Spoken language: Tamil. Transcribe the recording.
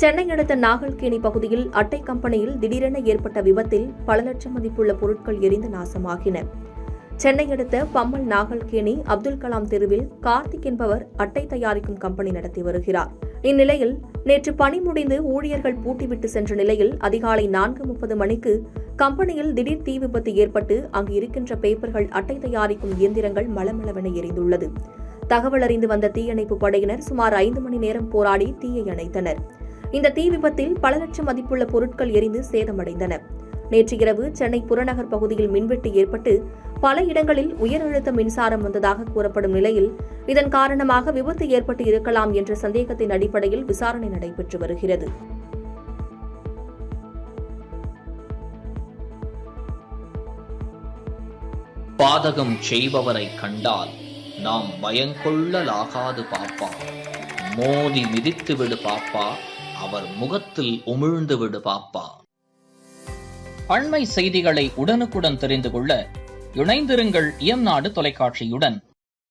சென்னை அடுத்த நாகல்கேணி பகுதியில் அட்டை கம்பெனியில் திடீரென ஏற்பட்ட விபத்தில் பல லட்சம் மதிப்புள்ள பொருட்கள் எரிந்து நாசமாகின. சென்னை அடுத்த பம்மல் நாகல்கேணி அப்துல் கலாம் தெருவில் கார்த்திக் என்பவர் அட்டை தயாரிக்கும் கம்பெனி நடத்தி வருகிறார். இந்நிலையில் நேற்று பணி முடிந்து ஊழியர்கள் பூட்டிவிட்டு சென்ற நிலையில் அதிகாலை 4:30 மணிக்கு கம்பெனியில் திடீர் தீ விபத்து ஏற்பட்டு அங்கு இருக்கின்ற பேப்பர்கள் அட்டை தயாரிக்கும் இயந்திரங்கள் மளமளவென எரிந்துள்ளது. தகவல் அறிந்து வந்த தீயணைப்பு படையினர் சுமார் 5 மணி நேரம் போராடி தீயை அணைத்தனர். இந்த தீ விபத்தில் பல லட்சம் மதிப்புள்ள பொருட்கள் எரிந்து சேதமடைந்தன. நேற்று இரவு சென்னை புறநகர் பகுதியில் மின்வெட்டு ஏற்பட்டு பல இடங்களில் உயர் அழுத்த மின்சாரம் வந்ததாக கூறப்படும் நிலையில் இதன் காரணமாக விபத்து ஏற்பட்டு இருக்கலாம் என்ற சந்தேகத்தின் அடிப்படையில் விசாரணை நடைபெற்று வருகிறது. பாதகம் செய்பவரை கண்டால் நாம் பயங்கொள்ளலாகாது பாப்பா, மோதி மிதித்து விடு பாப்பா, அவர் முகத்தில் உமிழ்ந்து விடு பாப்பா. அண்மை செய்திகளை உடனுக்குடன் தெரிந்து கொள்ள இணைந்திருங்கள் இயம்நாடு தொலைக்காட்சியுடன்.